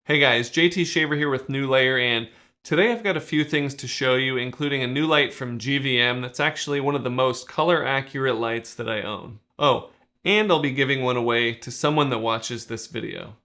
Hey guys, JT Shaver here with New Layer, and today I've got a few things to show you, including a new light from GVM that's actually one of the most color accurate lights that I own. Oh, and I'll be giving one away to someone that watches this video.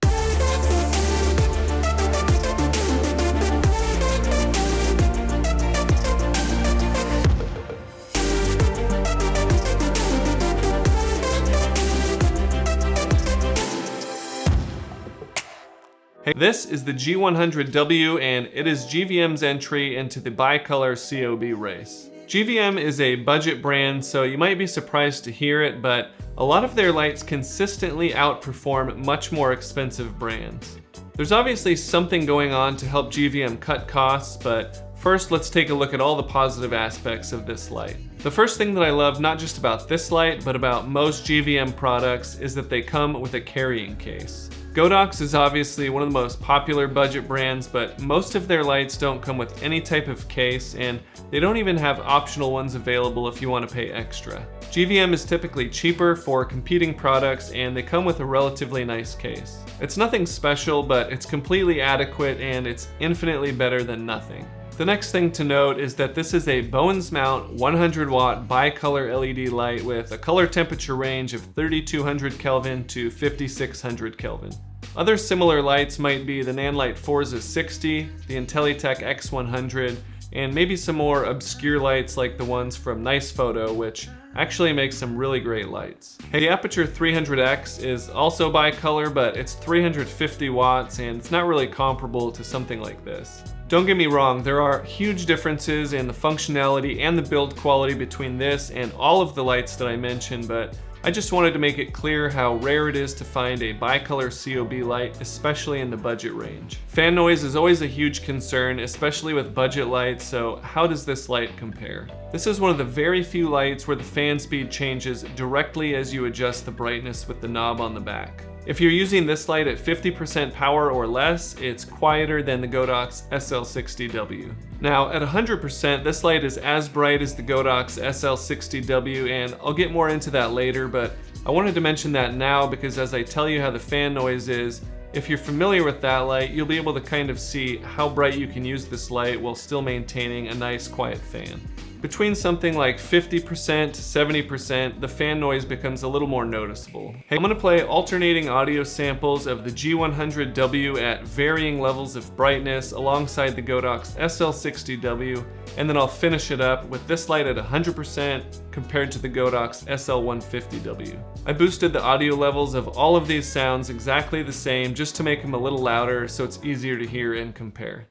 Hey, this is the G100W, and it is GVM's entry into the bicolor COB race. GVM is a budget brand, so you might be surprised to hear it, but a lot of their lights consistently outperform much more expensive brands. There's obviously something going on to help GVM cut costs, but first let's take a look at all the positive aspects of this light. The first thing that I love not just about this light, but about most GVM products is that they come with a carrying case. Godox is obviously one of the most popular budget brands, but most of their lights don't come with any type of case, and they don't even have optional ones available if you want to pay extra. GVM is typically cheaper for competing products, and they come with a relatively nice case. It's nothing special, but it's completely adequate, and it's infinitely better than nothing. The next thing to note is that this is a Bowens mount 100 watt bicolor LED light with a color temperature range of 3200 Kelvin to 5600 Kelvin. Other similar lights might be the Nanlite Forza 60, the Intellytech X-100, and maybe some more obscure lights like the ones from Nice Photo, which actually makes some really great lights. The Aputure 300X is also bicolor, but it's 350 watts and it's not really comparable to something like this. Don't get me wrong, there are huge differences in the functionality and the build quality between this and all of the lights that I mentioned, but I just wanted to make it clear how rare it is to find a bicolor COB light, especially in the budget range. Fan noise is always a huge concern, especially with budget lights, so how does this light compare? This is one of the very few lights where the fan speed changes directly as you adjust the brightness with the knob on the back. If you're using this light at 50% power or less, it's quieter than the Godox SL60W. Now, at 100%, this light is as bright as the Godox SL60W, and I'll get more into that later, but I wanted to mention that now because as I tell you how the fan noise is, if you're familiar with that light, you'll be able to kind of see how bright you can use this light while still maintaining a nice quiet fan. Between something like 50% to 70%, the fan noise becomes a little more noticeable. Hey, I'm going to play alternating audio samples of the G100W at varying levels of brightness alongside the Godox SL60W, and then I'll finish it up with this light at 100% compared to the Godox SL150W. I boosted the audio levels of all of these sounds exactly the same just to make them a little louder so it's easier to hear and compare.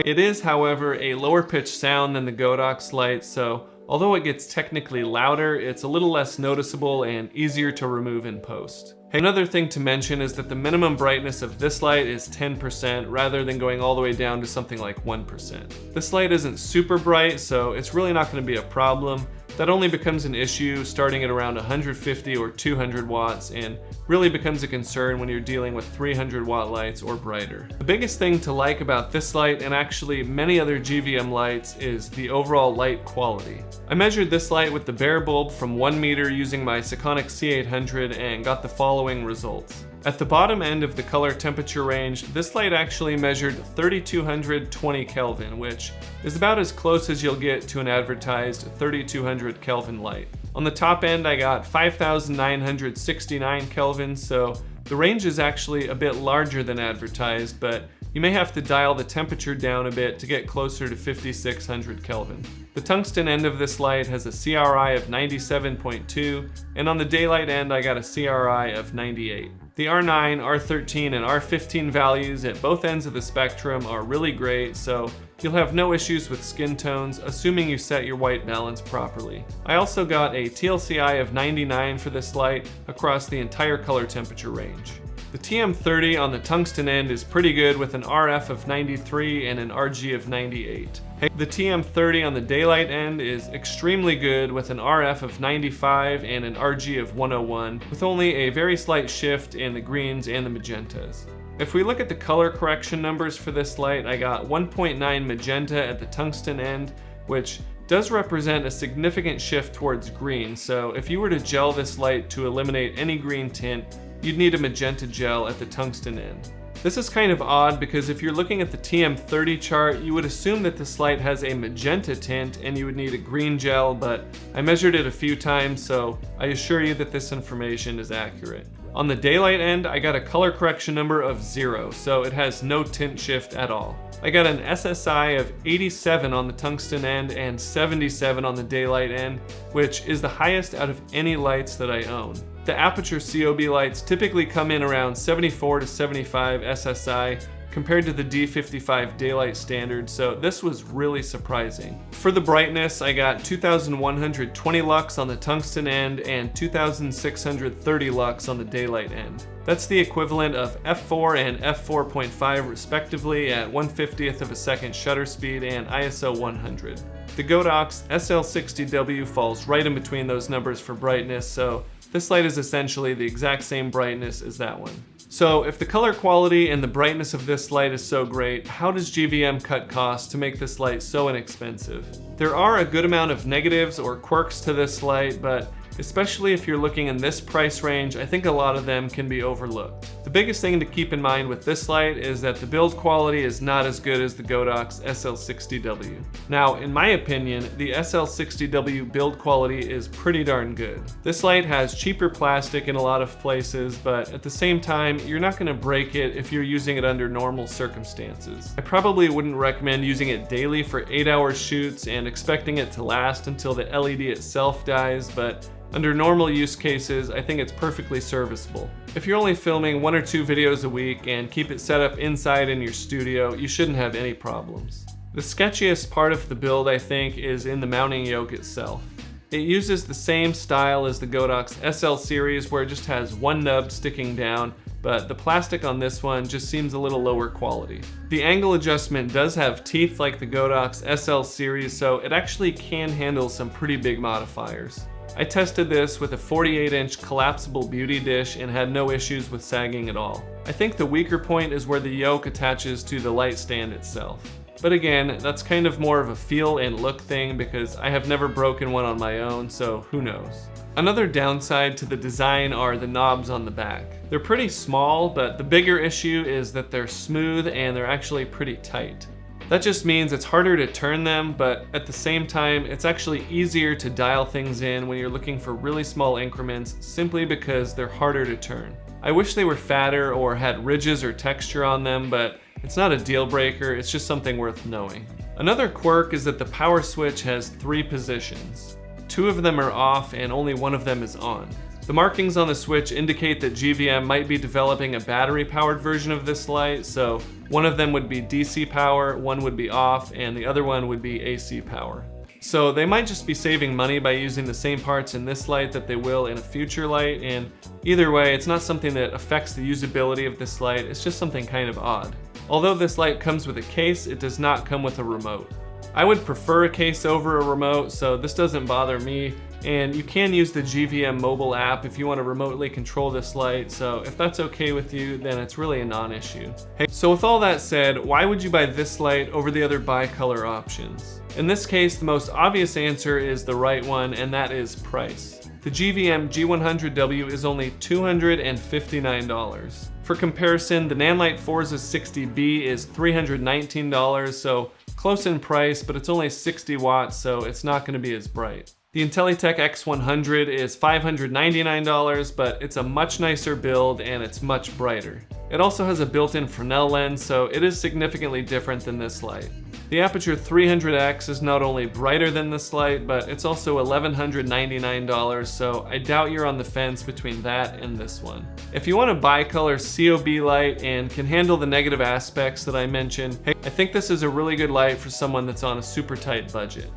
It is, however, a lower pitched sound than the Godox light, so although it gets technically louder, it's a little less noticeable and easier to remove in post. Another thing to mention is that the minimum brightness of this light is 10% rather than going all the way down to something like 1%. This light isn't super bright, so it's really not going to be a problem. That only becomes an issue starting at around 150 or 200 watts and really becomes a concern when you're dealing with 300 watt lights or brighter. The biggest thing to like about this light and actually many other GVM lights is the overall light quality. I measured this light with the bare bulb from 1 meter using my Sekonic C800 and got the following results. At the bottom end of the color temperature range, this light actually measured 3220 Kelvin, which is about as close as you'll get to an advertised 3200 Kelvin light. On the top end, I got 5969 Kelvin, so the range is actually a bit larger than advertised, but you may have to dial the temperature down a bit to get closer to 5600 Kelvin. The tungsten end of this light has a CRI of 97.2, and on the daylight end I got a CRI of 98. The R9, R13, and R15 values at both ends of the spectrum are really great, so you'll have no issues with skin tones, assuming you set your white balance properly. I also got a TLCI of 99 for this light across the entire color temperature range. The The TM30 on the tungsten end is pretty good with an RF of 93 and an RG of 98. The TM30 on the daylight end is extremely good with an RF of 95 and an RG of 101, with only a very slight shift in the greens and the magentas. If we look at the color correction numbers for this light, I got 1.9 magenta at the tungsten end, which does represent a significant shift towards green, so if you were to gel this light to eliminate any green tint, you'd need a magenta gel at the tungsten end. This is kind of odd because if you're looking at the TM30 chart, you would assume that this light has a magenta tint and you would need a green gel, but I measured it a few times, so I assure you that this information is accurate. On the daylight end, I got a color correction number of 0, so it has no tint shift at all. I got an SSI of 87 on the tungsten end and 77 on the daylight end, which is the highest out of any lights that I own. The Aputure COB lights typically come in around 74 to 75 SSI compared to the D55 daylight standard, so this was really surprising. For the brightness, I got 2120 lux on the tungsten end and 2630 lux on the daylight end. That's the equivalent of f4 and f4.5 respectively at 1/50th of a second shutter speed and ISO 100. The Godox SL60W falls right in between those numbers for brightness, so this light is essentially the exact same brightness as that one. So if the color quality and the brightness of this light is so great, how does GVM cut costs to make this light so inexpensive? There are a good amount of negatives or quirks to this light, but especially if you're looking in this price range, I think a lot of them can be overlooked. The biggest thing to keep in mind with this light is that the build quality is not as good as the Godox SL60W. Now, in my opinion, the SL60W build quality is pretty darn good. This light has cheaper plastic in a lot of places, but at the same time, you're not going to break it if you're using it under normal circumstances. I probably wouldn't recommend using it daily for 8-hour shoots and expecting it to last until the LED itself dies, but under normal use cases, I think it's perfectly serviceable. If you're only filming 1 or 2 videos a week and keep it set up inside in your studio, you shouldn't have any problems. The sketchiest part of the build, I think, is in the mounting yoke itself. It uses the same style as the Godox SL series where it just has one nub sticking down, but the plastic on this one just seems a little lower quality. The angle adjustment does have teeth like the Godox SL series, so it actually can handle some pretty big modifiers. I tested this with a 48-inch collapsible beauty dish and had no issues with sagging at all. I think the weaker point is where the yoke attaches to the light stand itself. But again, that's kind of more of a feel and look thing because I have never broken one on my own, so who knows. Another downside to the design are the knobs on the back. They're pretty small, but the bigger issue is that they're smooth and they're actually pretty tight. That just means it's harder to turn them, but at the same time, it's actually easier to dial things in when you're looking for really small increments simply because they're harder to turn. I wish they were fatter or had ridges or texture on them, but it's not a deal breaker, it's just something worth knowing. Another quirk is that the power switch has 3 positions. 2 of them are off and only 1 of them is on. The markings on the switch indicate that GVM might be developing a battery-powered version of this light, so one of them would be DC power, one would be off, and the other one would be AC power. So they might just be saving money by using the same parts in this light that they will in a future light, and either way, it's not something that affects the usability of this light, it's just something kind of odd. Although this light comes with a case, it does not come with a remote. I would prefer a case over a remote, so this doesn't bother me. And you can use the GVM mobile app if you want to remotely control this light, so if that's okay with you, then it's really a non-issue. So with all that said, why would you buy this light over the other bicolor options? In this case, the most obvious answer is the right one, and that is price. The GVM G100W is only $259. For comparison, the Nanlite Forza 60B is $319, so close in price, but it's only 60 watts, so it's not going to be as bright. The Intellytech X-100 is $599, but it's a much nicer build and it's much brighter. It also has a built-in Fresnel lens, so it is significantly different than this light. The Aputure 300X is not only brighter than this light, but it's also $1,199, so I doubt you're on the fence between that and this one. If you want a bicolor COB light and can handle the negative aspects that I mentioned, I think this is a really good light for someone that's on a super tight budget.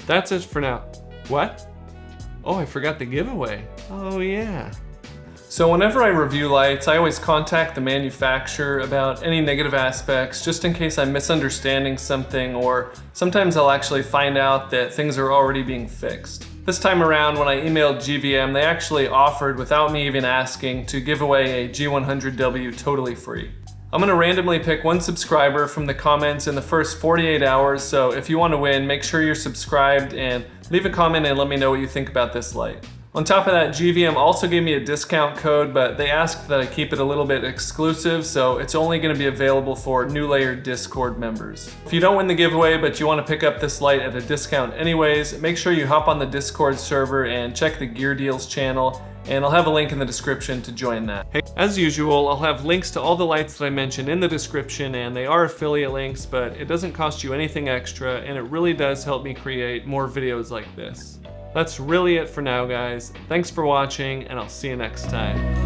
That's it for now. What? Oh, I forgot the giveaway. Oh yeah. So whenever I review lights, I always contact the manufacturer about any negative aspects, just in case I'm misunderstanding something, or sometimes I'll actually find out that things are already being fixed. This time around, when I emailed GVM, they actually offered, without me even asking, to give away a G100W totally free. I'm gonna randomly pick one subscriber from the comments in the first 48 hours, so if you want to win, make sure you're subscribed and leave a comment and let me know what you think about this light. On top of that, GVM also gave me a discount code, but they asked that I keep it a little bit exclusive, so it's only going to be available for New Layer Discord members. If you don't win the giveaway, but you want to pick up this light at a discount anyways, make sure you hop on the Discord server and check the Gear Deals channel, and I'll have a link in the description to join that. Hey, as usual, I'll have links to all the lights that I mentioned in the description, and they are affiliate links, but it doesn't cost you anything extra, and it really does help me create more videos like this. That's really it for now, guys. Thanks for watching, and I'll see you next time.